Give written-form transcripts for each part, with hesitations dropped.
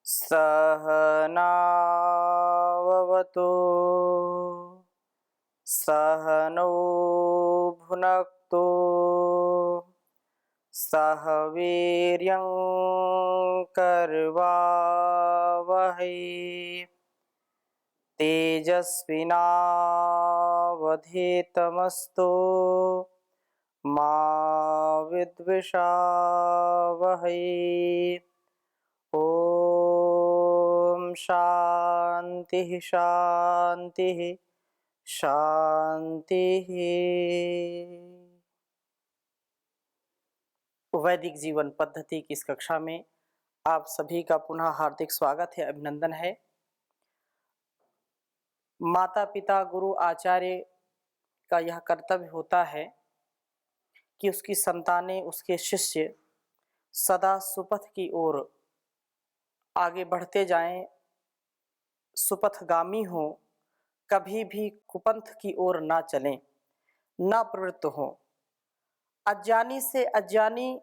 सहनाववतु सहनौ भुनक्तु सह वीर्यं करवावहै तेजस्विनावधीतमस्तु मा विद्विषावहै। ओम शांति शांति शांति। वैदिक जीवन पद्धति की इस कक्षा में आप सभी का पुनः हार्दिक स्वागत है, अभिनंदन है। माता पिता गुरु आचार्य का यह कर्तव्य होता है कि उसकी संतानें, उसके शिष्य सदा सुपथ की ओर आगे बढ़ते जाएं, सुपथगामी हों, कभी भी कुपंथ की ओर ना चलें, ना प्रवृत्त हों। अज्ञानी से अज्ञानी,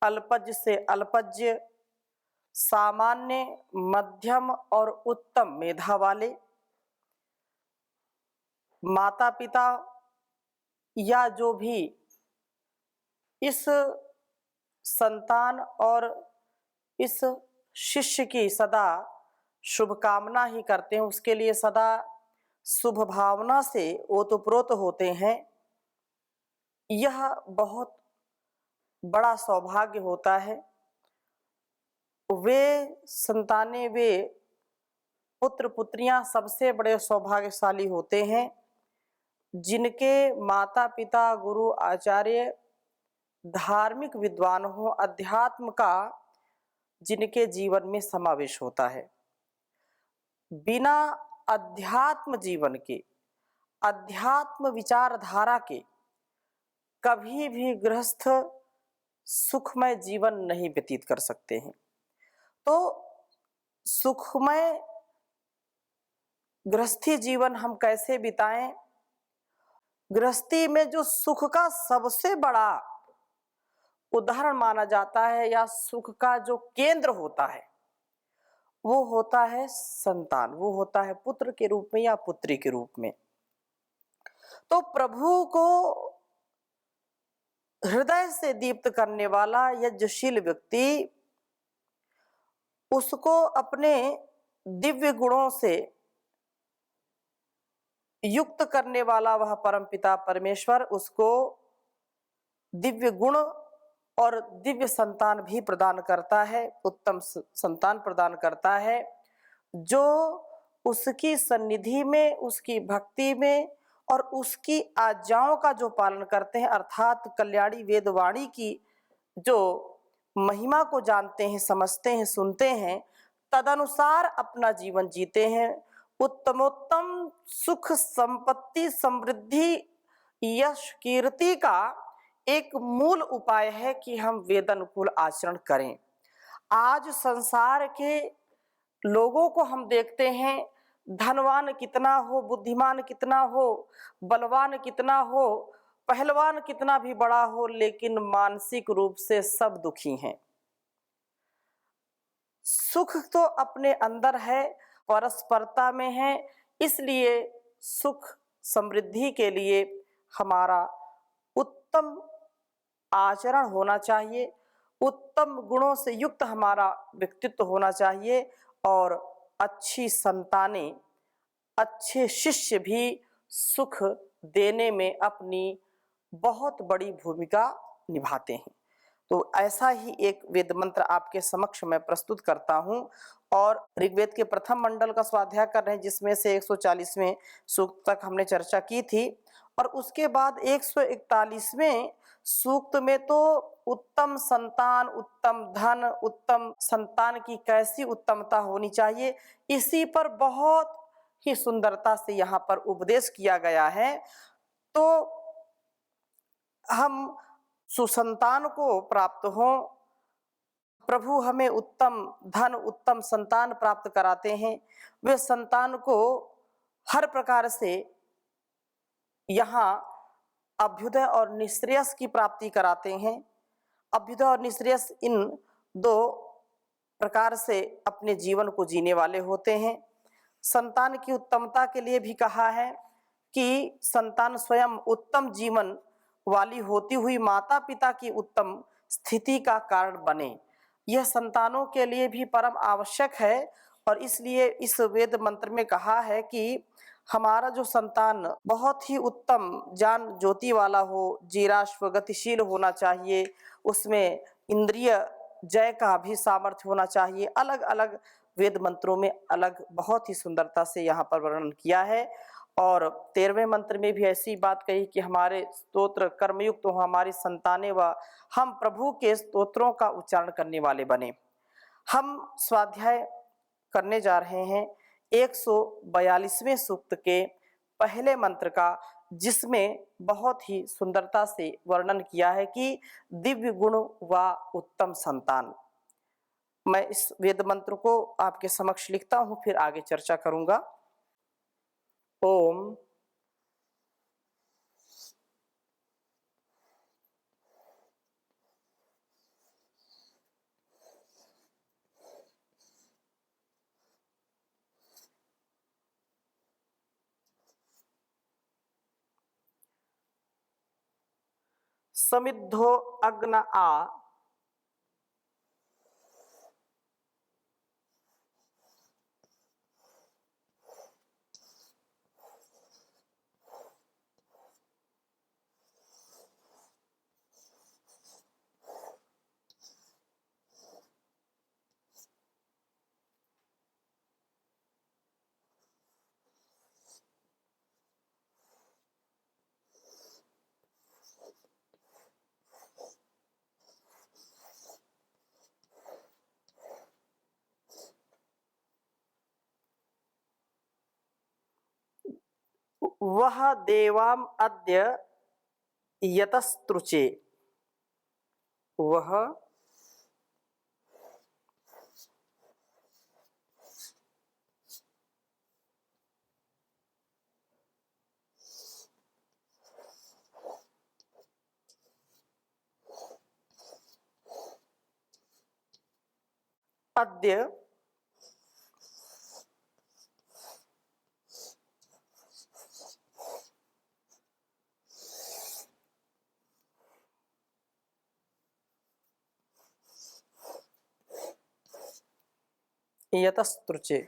अल्पज्ञ से अल्पज्ञ, सामान्य, मध्यम और उत्तम मेधा वाले माता पिता या जो भी इस संतान और इस शिष्य की सदा शुभकामना ही करते हैं, उसके लिए सदा शुभ भावना से ओतप्रोत होते हैं, यह बहुत बड़ा सौभाग्य होता है। वे संतानें, वे पुत्र पुत्रियां सबसे बड़े सौभाग्यशाली होते हैं जिनके माता पिता गुरु आचार्य धार्मिक विद्वान हो, अध्यात्म का जिनके जीवन में समावेश होता है। बिना अध्यात्म जीवन के, अध्यात्म विचारधारा के कभी भी गृहस्थ सुखमय जीवन नहीं व्यतीत कर सकते हैं। तो सुखमय गृहस्थी जीवन हम कैसे बिताएं? गृहस्थी में जो सुख का सबसे बड़ा उदाहरण माना जाता है या सुख का जो केंद्र होता है, वो होता है संतान, वो होता है पुत्र के रूप में या पुत्री के रूप में। तो प्रभु को हृदय से दीप्त करने वाला यज्ञशील व्यक्ति, उसको अपने दिव्य गुणों से युक्त करने वाला वह परमपिता परमेश्वर उसको दिव्य गुण और दिव्य संतान भी प्रदान करता है, उत्तम संतान प्रदान करता है, जो उसकी सन्निधि में, उसकी भक्ति में और उसकी आज्ञाओं का जो पालन करते हैं, अर्थात कल्याणी वेदवाणी की जो महिमा को जानते हैं, समझते हैं, सुनते हैं, तदनुसार अपना जीवन जीते हैं। उत्तमोत्तम सुख, संपत्ति, समृद्धि, यश, कीर्ति का एक मूल उपाय है कि हम वेदानुकूल आचरण करें। आज संसार के लोगों को हम देखते हैं, धनवान कितना हो, बुद्धिमान कितना हो, बलवान कितना हो, पहलवान कितना भी बड़ा हो, लेकिन मानसिक रूप से सब दुखी हैं। सुख तो अपने अंदर है, परस्परता में है, इसलिए सुख समृद्धि के लिए हमारा उत्तम आचरण होना चाहिए, उत्तम गुणों से युक्त हमारा व्यक्तित्व होना चाहिए और अच्छी संतानें, अच्छे शिष्य भी सुख देने में अपनी बहुत बड़ी भूमिका निभाते हैं। तो ऐसा ही एक वेद मंत्र आपके समक्ष मैं प्रस्तुत करता हूं और ऋग्वेद के प्रथम मंडल का स्वाध्याय कर रहे हैं, जिसमें से 140वें सूक्त तक हमने चर्चा की थी और उसके बाद 141वें सूक्त में तो उत्तम संतान, उत्तम धन, उत्तम संतान की कैसी उत्तमता होनी चाहिए, इसी पर बहुत ही सुंदरता से यहाँ पर उपदेश किया गया है। तो हम सुसंतान को प्राप्त हो, प्रभु हमें उत्तम धन, उत्तम संतान प्राप्त कराते हैं। वे संतान को हर प्रकार से यहाँ अभ्युदय और निःश्रेयस की प्राप्ति कराते हैं। अभ्युदय और निःश्रेयस इन दो प्रकार से अपने जीवन को जीने वाले होते हैं। संतान की उत्तमता के लिए भी कहा है कि संतान स्वयं उत्तम जीवन वाली होती हुई माता पिता की उत्तम स्थिति का कारण बने। यह संतानों के लिए भी परम आवश्यक है और इसलिए इस वेद मंत्र में कहा है कि हमारा जो संतान बहुत ही उत्तम ज्ञान ज्योति वाला हो, जीराश्व गतिशील होना चाहिए, उसमें इंद्रिय जय का भी सामर्थ्य होना चाहिए। अलग अलग वेद मंत्रों में अलग बहुत ही सुंदरता से यहाँ पर वर्णन किया है। और 13वें मंत्र में भी ऐसी बात कही कि हमारे स्तोत्र कर्मयुक्त हो, हमारी संतानें व हम प्रभु के स्तोत्रों का उच्चारण करने वाले बने। हम स्वाध्याय करने जा रहे हैं 142वें सूक्त के पहले मंत्र का, जिसमें बहुत ही सुंदरता से वर्णन किया है कि दिव्य गुण व उत्तम संतान। मैं इस वेद मंत्र को आपके समक्ष लिखता हूं, फिर आगे चर्चा करूंगा। ओम समिद्धो अग्न आ वह देवाम अद्य यतस्तृचे। वह अद्य यतस्तृचे।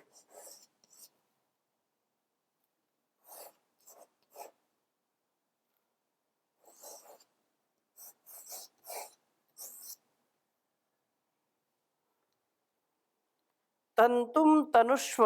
तंतुम तनुष्व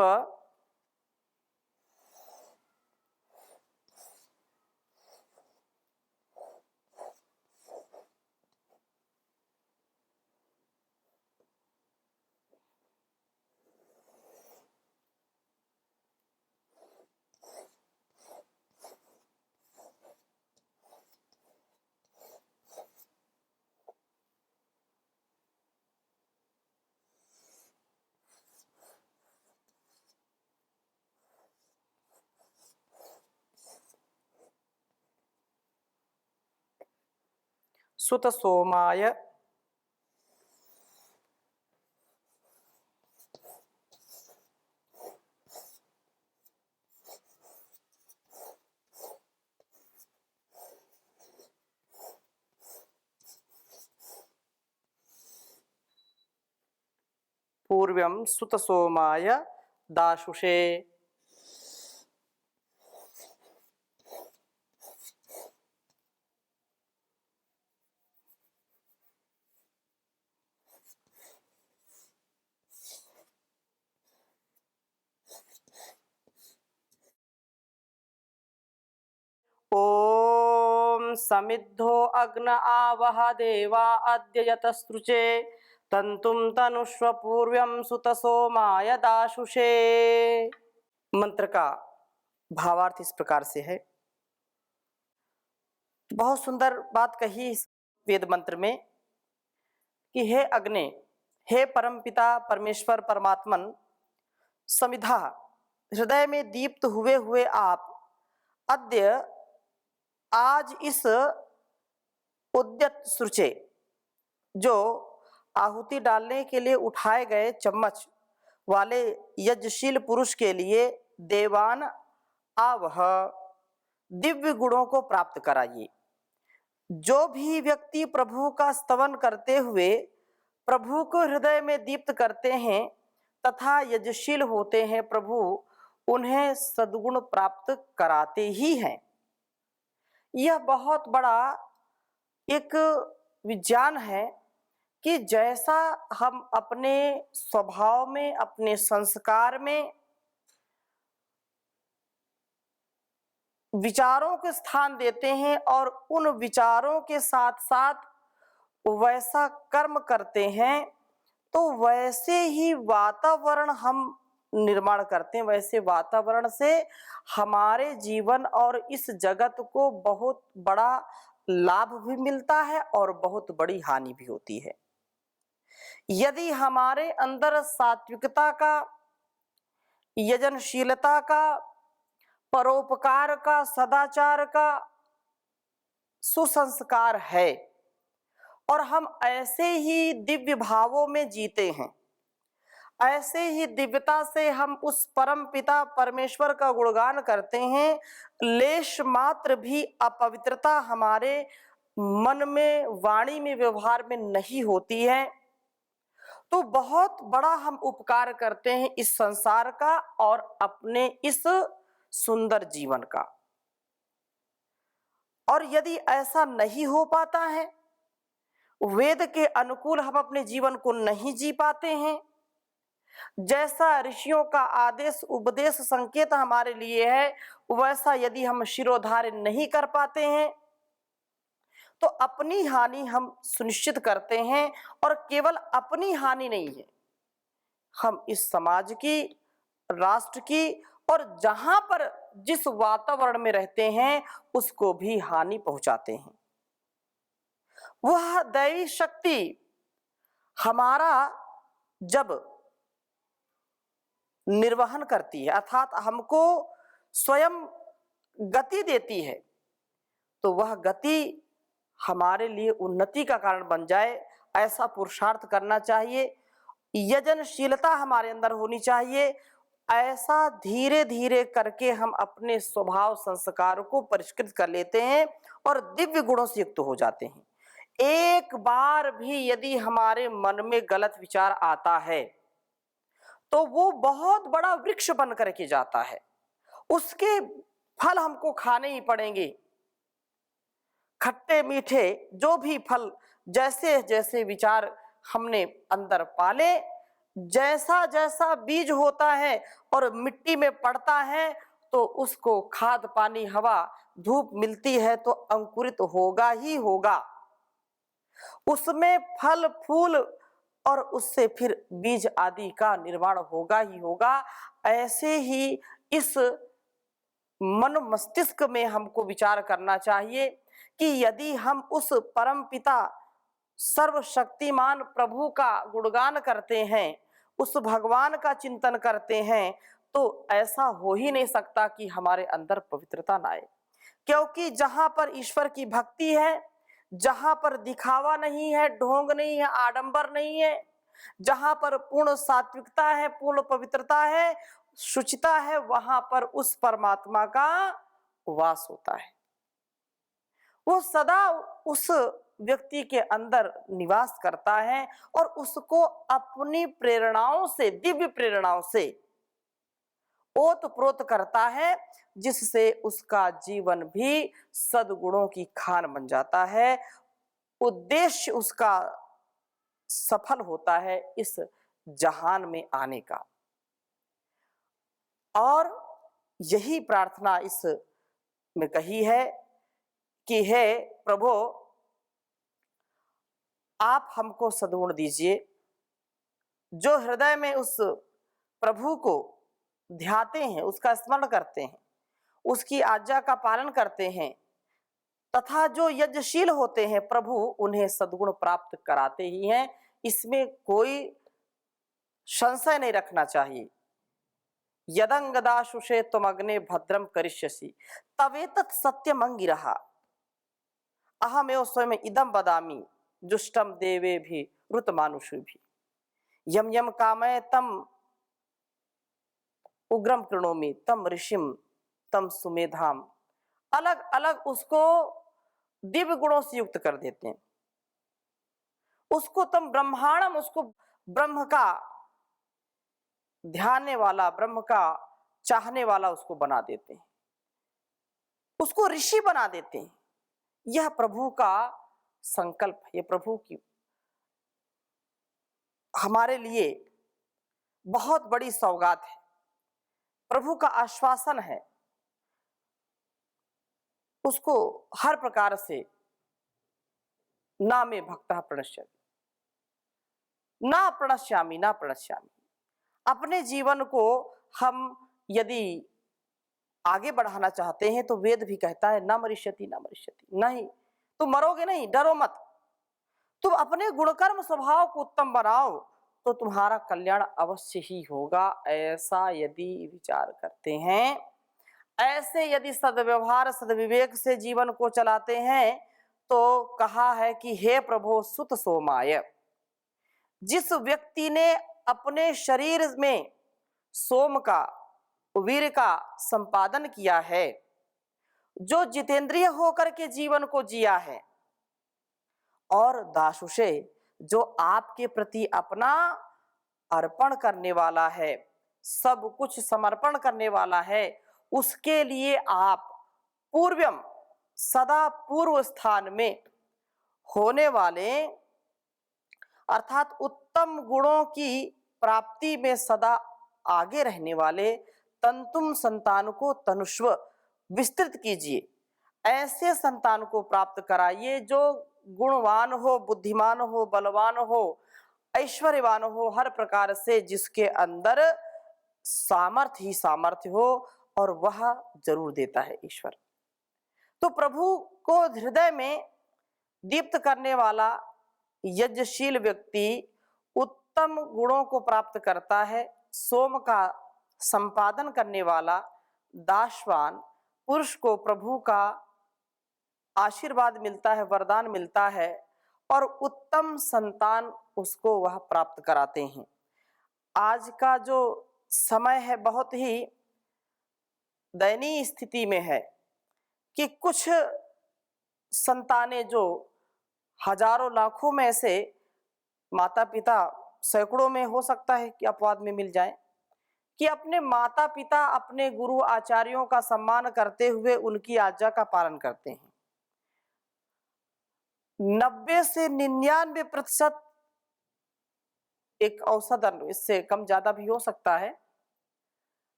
सुत सोमाय पूर्व्यं सुत सोमाय दाशुषे। ओम समिद्धो अग्न आवह देवा अद्य यतस्तृचे तंतुम तनुष्व पूर्व्यं सुत सोमाय दाशुषे। मंत्र का भावार्थ इस प्रकार से है। बहुत सुंदर बात कही इस वेद मंत्र में कि हे अग्नि, हे परमपिता परमेश्वर परमात्मन, समिधा हृदय में दीप्त हुए हुए आप अद्य आज इस उद्यत सृचे, जो आहुति डालने के लिए उठाए गए चम्मच वाले यज्ञशील पुरुष के लिए देवान आवह दिव्य गुणों को प्राप्त कराइए। जो भी व्यक्ति प्रभु का स्तवन करते हुए प्रभु को हृदय में दीप्त करते हैं तथा यज्ञशील होते हैं, प्रभु उन्हें सद्गुण प्राप्त कराते ही हैं। यह बहुत बड़ा एक विज्ञान है कि जैसा हम अपने स्वभाव में, अपने संस्कार में विचारों को स्थान देते हैं और उन विचारों के साथ साथ वैसा कर्म करते हैं, तो वैसे ही वातावरण हम निर्माण करते हैं। वैसे वातावरण से हमारे जीवन और इस जगत को बहुत बड़ा लाभ भी मिलता है और बहुत बड़ी हानि भी होती है। यदि हमारे अंदर सात्विकता का, यजनशीलता का, परोपकार का, सदाचार का सुसंस्कार है और हम ऐसे ही दिव्य भावों में जीते हैं, ऐसे ही दिव्यता से हम उस परम पिता परमेश्वर का गुणगान करते हैं, लेश मात्र भी अपवित्रता हमारे मन में, वाणी में, व्यवहार में नहीं होती है, तो बहुत बड़ा हम उपकार करते हैं इस संसार का और अपने इस सुंदर जीवन का। और यदि ऐसा नहीं हो पाता है, वेद के अनुकूल हम अपने जीवन को नहीं जी पाते हैं, जैसा ऋषियों का आदेश, उपदेश, संकेत हमारे लिए है, वैसा यदि हम शिरोधार्य नहीं कर पाते हैं, तो अपनी हानि हम सुनिश्चित करते हैं। और केवल अपनी हानि नहीं है, हम इस समाज की, राष्ट्र की और जहां पर जिस वातावरण में रहते हैं उसको भी हानि पहुंचाते हैं। वह दैवी शक्ति हमारा जब निर्वहन करती है, अर्थात हमको स्वयं गति देती है, तो वह गति हमारे लिए उन्नति का कारण बन जाए, ऐसा पुरुषार्थ करना चाहिए। यजनशीलता हमारे अंदर होनी चाहिए। ऐसा धीरे धीरे करके हम अपने स्वभाव संस्कार को परिष्कृत कर लेते हैं और दिव्य गुणों से युक्त हो जाते हैं। एक बार भी यदि हमारे मन में गलत विचार आता है तो वो बहुत बड़ा वृक्ष बन करके जाता है, उसके फल हमको खाने ही पड़ेंगे। खट्टे मीठे जो भी फल, जैसे जैसे विचार हमने अंदर पाले, जैसा जैसा बीज होता है और मिट्टी में पड़ता है तो उसको खाद, पानी, हवा, धूप मिलती है तो अंकुरित होगा ही होगा, उसमें फल फूल और उससे फिर बीज आदि का निर्माण होगा ही होगा। ऐसे ही इस मन मस्तिष्क में हमको विचार करना चाहिए कि यदि हम उस परम पिता सर्वशक्तिमान प्रभु का गुणगान करते हैं, उस भगवान का चिंतन करते हैं, तो ऐसा हो ही नहीं सकता कि हमारे अंदर पवित्रता ना आए। क्योंकि जहां पर ईश्वर की भक्ति है, जहां पर दिखावा नहीं है, ढोंग नहीं है, आडंबर नहीं है, जहां पर पूर्ण सात्विकता है, पूर्ण पवित्रता है, शुचिता है, वहां पर उस परमात्मा का वास होता है। वो सदा उस व्यक्ति के अंदर निवास करता है और उसको अपनी प्रेरणाओं से, दिव्य प्रेरणाओं से ओतप्रोत करता है, जिससे उसका जीवन भी सद्गुणों की खान बन जाता है। उद्देश्य उसका सफल होता है इस जहान में आने का। और यही प्रार्थना इस में कही है कि हे प्रभु, आप हमको सद्गुण दीजिए। जो हृदय में उस प्रभु को ध्याते हैं, उसका स्मरण करते हैं, उसकी आज्ञा का पालन करते हैं तथा जो यज्ञशील होते हैं, प्रभु उन्हें सद्गुण प्राप्त कराते ही हैं, इसमें कोई संशय नहीं रखना चाहिए। यदंगदाशुषे त्वमग्ने भद्रम करिष्यसि तवेतत् सत्यम अंगिरः अहमेव स्वयं इदं वदामि जुष्टम देवे भी रुत मानुषु भी यम यम कामय तम उग्रम कृणोमि तम ऋषिम तम सुमेधाम। अलग अलग उसको दिव्य गुणों से युक्त कर देते हैं, उसको तम ब्रह्मांडम, उसको ब्रह्म का ध्यानने वाला, ब्रह्म का चाहने वाला उसको बना देते हैं, उसको ऋषि बना देते हैं। यह प्रभु का संकल्प है, यह प्रभु की हमारे लिए बहुत बड़ी सौगात है, प्रभु का आश्वासन है। उसको हर प्रकार से ना में भक्तः प्रणश्यामि, ना प्रणश्यामि, ना प्रणश्यामि। अपने जीवन को हम यदि आगे बढ़ाना चाहते हैं तो वेद भी कहता है न मरिष्यति, न मरिष्यति, नहीं तुम मरोगे नहीं, डरो मत। तुम अपने गुणकर्म स्वभाव को उत्तम बनाओ तो तुम्हारा कल्याण अवश्य ही होगा। ऐसा यदि विचार करते हैं, ऐसे यदि सद्व्यवहार सद्विवेक से जीवन को चलाते हैं तो कहा है कि हे प्रभु सुत सोमाय, जिस व्यक्ति ने अपने शरीर में सोम का, वीर का संपादन किया है, जो जितेंद्रिय होकर के जीवन को जिया है, और दासुषे जो आपके प्रति अपना अर्पण करने वाला है, सब कुछ समर्पण करने वाला है, उसके लिए आप पूर्वम सदा पूर्व स्थान में होने वाले अर्थात उत्तम गुणों की प्राप्ति में सदा आगे रहने वाले तंतुम संतान को तनुष्व विस्तृत कीजिए। ऐसे संतान को प्राप्त कराइए जो गुणवान हो, बुद्धिमान हो, बलवान हो, ऐश्वर्यवान हो, हर प्रकार से जिसके अंदर सामर्थ्य ही सामर्थ्य हो, और वह जरूर देता है ईश्वर। तो प्रभु को हृदय में दीप्त करने वाला यज्ञशील व्यक्ति उत्तम गुणों को प्राप्त करता है। सोम का संपादन करने वाला दासवान पुरुष को प्रभु का आशीर्वाद मिलता है, वरदान मिलता है, और उत्तम संतान उसको वह प्राप्त कराते हैं। आज का जो समय है बहुत ही दयनीय स्थिति में है कि कुछ संतानें जो हजारों लाखों में से माता पिता, सैकड़ों में हो सकता है कि अपवाद में मिल जाए, कि अपने माता पिता, अपने गुरु आचार्यों का सम्मान करते हुए उनकी आज्ञा का पालन करते हैं। 90 से 99% एक औसतन, इससे कम ज्यादा भी हो सकता है,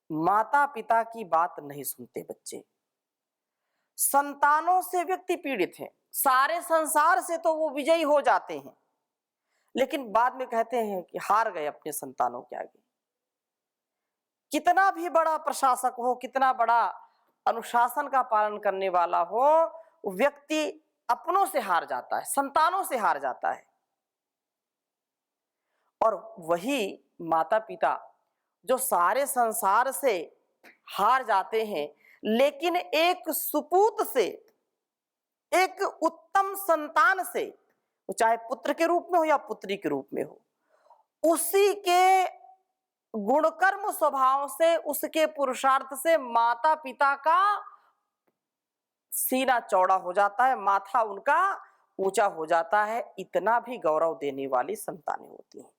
माता पिता की बात नहीं सुनते बच्चे। संतानों से व्यक्ति पीड़ित है, सारे संसार से तो वो विजयी हो जाते हैं, लेकिन बाद में कहते हैं कि हार गए अपने संतानों के आगे। कितना भी बड़ा प्रशासक हो, कितना बड़ा अनुशासन का पालन करने वाला हो, व्यक्ति अपनों से हार जाता है, संतानों से हार जाता है। और वही माता पिता जो सारे संसार से हार जाते हैं, लेकिन एक सुपूत से, एक उत्तम संतान से, चाहे पुत्र के रूप में हो या पुत्री के रूप में हो, उसी के गुणकर्म स्वभाव से, उसके पुरुषार्थ से माता पिता का सीना चौड़ा हो जाता है, माथा उनका ऊंचा हो जाता है। इतना भी गौरव देने वाली संतानें होती हैं।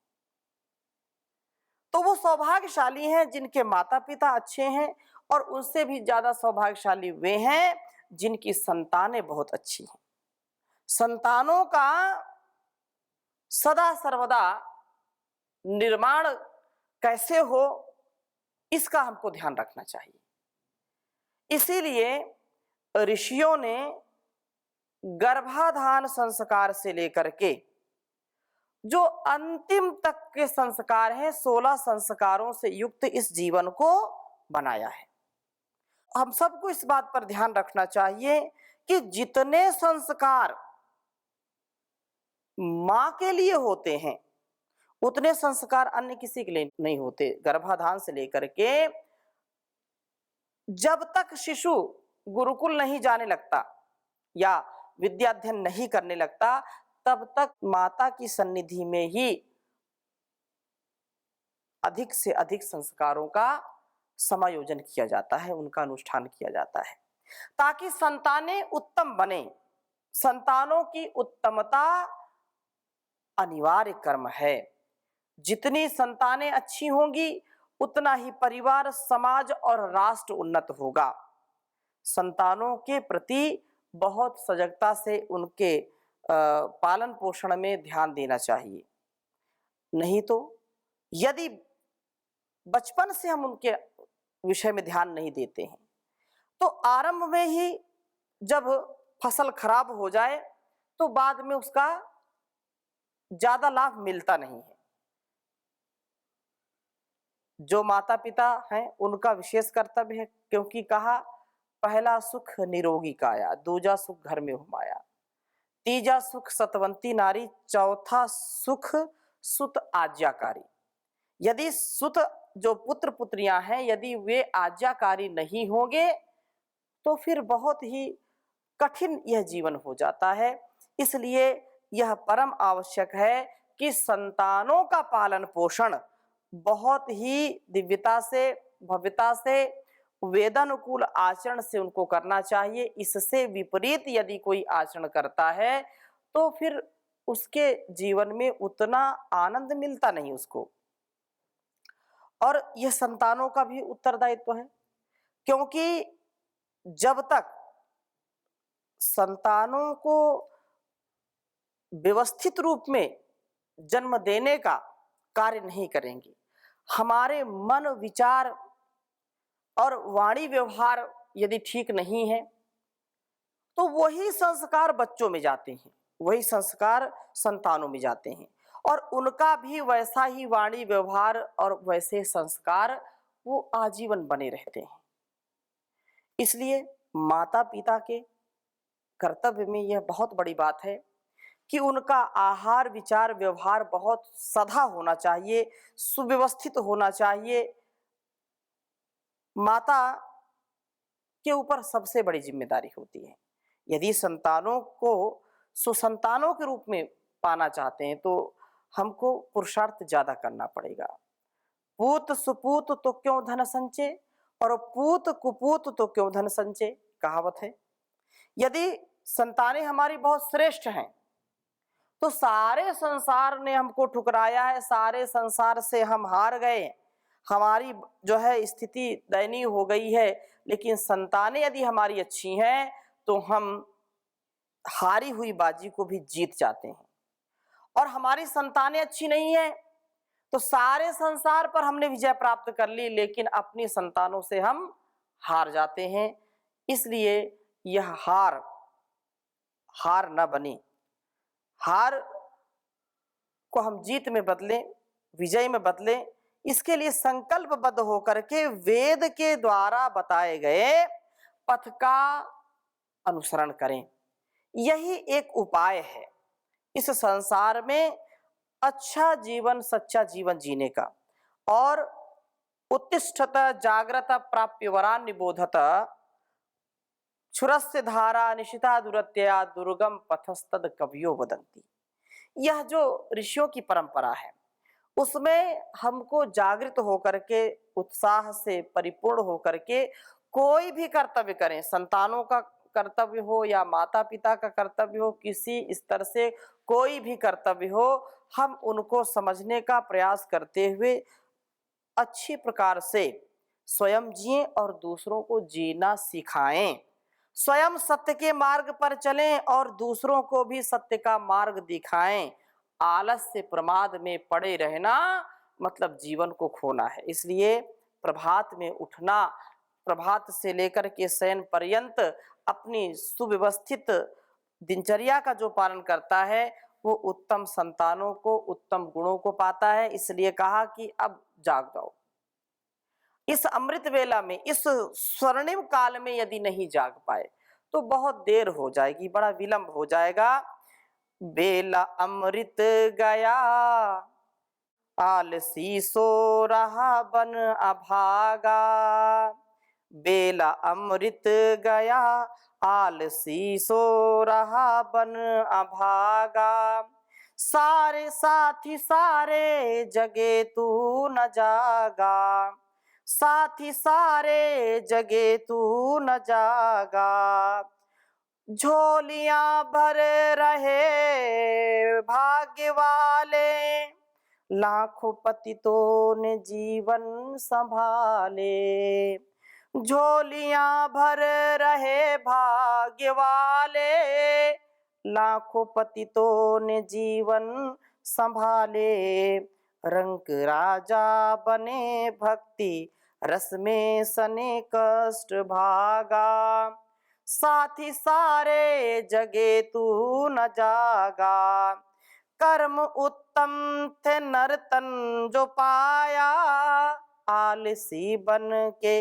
तो वो सौभाग्यशाली हैं जिनके माता पिता अच्छे हैं, और उनसे भी ज्यादा सौभाग्यशाली वे हैं जिनकी संतानें बहुत अच्छी हैं। संतानों का सदा सर्वदा निर्माण कैसे हो, इसका हमको ध्यान रखना चाहिए। इसीलिए ऋषियों ने गर्भाधान संस्कार से लेकर के जो अंतिम तक के संस्कार हैं, 16 संस्कारों से युक्त इस जीवन को बनाया है। हम सबको इस बात पर ध्यान रखना चाहिए कि जितने संस्कार मां के लिए होते हैं, उतने संस्कार अन्य किसी के लिए नहीं होते। गर्भाधान से लेकर के जब तक शिशु गुरुकुल नहीं जाने लगता या विद्याध्ययन नहीं करने लगता, तब तक माता की सन्निधि में ही अधिक से अधिक संस्कारों का समायोजन किया जाता है, उनका अनुष्ठान किया जाता है, ताकि संतानें उत्तम बने। संतानों की उत्तमता अनिवार्य कर्म है। जितनी संतानें अच्छी होंगी उतना ही परिवार, समाज और राष्ट्र उन्नत होगा। संतानों के प्रति बहुत सजगता से उनके पालन पोषण में ध्यान देना चाहिए। नहीं तो यदि बचपन से हम उनके विषय में ध्यान नहीं देते हैं तो आरंभ में ही जब फसल खराब हो जाए तो बाद में उसका ज्यादा लाभ मिलता नहीं है। जो माता पिता हैं उनका विशेष कर्तव्य है, क्योंकि कहा पहला सुख निरोगी काया, दूजा सुख घर में हुमाया, तीजा सुख सतवंती नारी, चौथा सुख सुत आज्ञाकारी। यदि सुत जो पुत्र पुत्रियां हैं यदि वे आज्ञाकारी नहीं होंगे तो फिर बहुत ही कठिन यह जीवन हो जाता है। इसलिए यह परम आवश्यक है कि संतानों का पालन पोषण बहुत ही दिव्यता से, भव्यता से, वेदानुकूल आचरण से उनको करना चाहिए। इससे विपरीत यदि कोई आचरण करता है तो फिर उसके जीवन में उतना आनंद मिलता नहीं उसको। और यह संतानों का भी उत्तरदायित्व है, क्योंकि जब तक संतानों को व्यवस्थित रूप में जन्म देने का कार्य नहीं करेंगे, हमारे मन, विचार और वाणी व्यवहार यदि ठीक नहीं है तो वही संस्कार बच्चों में जाते हैं, वही संस्कार संतानों में जाते हैं और उनका भी वैसा ही वाणी व्यवहार और वैसे संस्कार वो आजीवन बने रहते हैं। इसलिए माता पिता के कर्तव्य में यह बहुत बड़ी बात है कि उनका आहार, विचार, व्यवहार बहुत सधा होना चाहिए, सुव्यवस्थित होना चाहिए। माता के ऊपर सबसे बड़ी जिम्मेदारी होती है। यदि संतानों को सुसंतानों के रूप में पाना चाहते हैं तो हमको पुरुषार्थ ज्यादा करना पड़ेगा। पूत सुपूत तो क्यों धन संचय और पूत कुपूत तो क्यों धन संचय, कहावत है। यदि संतानें हमारी बहुत श्रेष्ठ हैं तो सारे संसार ने हमको ठुकराया है, सारे संसार से हम हार गए, हमारी जो है स्थिति दयनीय हो गई है, लेकिन संतानें यदि हमारी अच्छी हैं तो हम हारी हुई बाजी को भी जीत जाते हैं। और हमारी संतानें अच्छी नहीं है तो सारे संसार पर हमने विजय प्राप्त कर ली, लेकिन अपनी संतानों से हम हार जाते हैं। इसलिए यह हार न बने, हार को हम जीत में बदलें, विजय में बदलें। इसके लिए संकल्पबद्ध होकर के वेद के द्वारा बताए गए पथ का अनुसरण करें। यही एक उपाय है इस संसार में अच्छा जीवन, सच्चा जीवन जीने का। और उत्तिष्ठत जाग्रत प्राप्य वरान निबोधत क्षुरस्य धारा निशिता दुरत्यया दुर्गम पथस्तद कवियो वदंती। यह जो ऋषियों की परंपरा है उसमें हमको जागृत होकर के, उत्साह से परिपूर्ण होकर के कोई भी कर्तव्य करें, संतानों का कर्तव्य हो या माता पिता का कर्तव्य हो, किसी स्तर से कोई भी कर्तव्य हो, हम उनको समझने का प्रयास करते हुए अच्छी प्रकार से स्वयं जिएं और दूसरों को जीना सिखाएं। स्वयं सत्य के मार्ग पर चलें और दूसरों को भी सत्य का मार्ग दिखाएं। आलस्य प्रमाद में पड़े रहना मतलब जीवन को खोना है। इसलिए प्रभात में उठना, प्रभात से लेकर के शयन पर्यंत अपनी सुव्यवस्थित दिनचर्या का जो पालन करता है वो उत्तम संतानों को, उत्तम गुणों को पाता है। इसलिए कहा कि अब जाग जाओ। इस अमृत वेला में, इस स्वर्णिम काल में यदि नहीं जाग पाए तो बहुत देर हो जाएगी, बड़ा विलंब हो जाएगा। बेला अमृत गया आलसी सो रहा बन अभागा, बेला अमृत गया आलसी सो रहा बन अभागा। सारे साथी सारे जगे तू न जागा, साथी सारे जगे तू न जागा। झोलियां भर रहे भाग्य वाले, लाखों पतितों ने जीवन संभाले। झोलियां भर रहे भाग्य वाले, लाखों पतितों ने जीवन संभाले। रंक राजा बने भक्ति रस में सने कष्ट भागा। साथी सारे जगे तू न जागा, कर्म उत्तम थे नर्तन जो पाया। आलसी बन के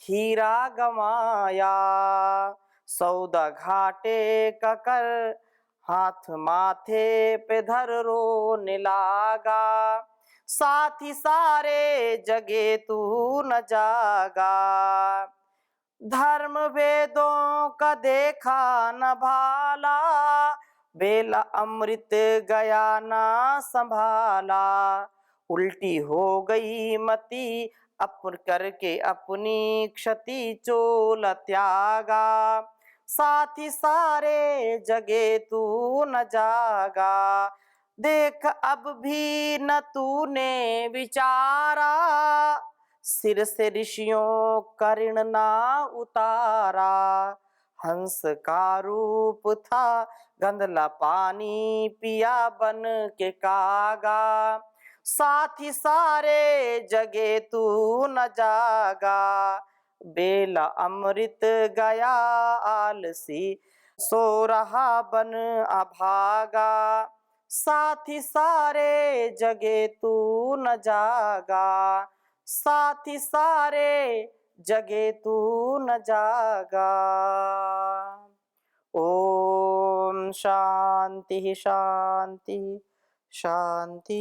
हीरा गंवाया, सौदा घाटे का कर हाथ माथे पे धर रोने लागा। साथी सारे जगे तू न जागा, धर्म वेदों का देखा न भाला। बेला अमृत गया ना संभाला, उल्टी हो गई मति अपन करके अपनी क्षति चोल त्यागा। साथी सारे जगे तू न जागा, देख अब भी न तूने विचारा। सिर से ऋषियों का ऋण ना उतारा, हंस का रूप था गंदला पानी पिया बन के कागा। साथी सारे जगे तू न जागा, बेला अमृत गया आलसी सो रहा बन अभागा। साथी सारे जगे तू न जागा, साथी सारे जगे तू न जागा। ओम शांति शांति शांति।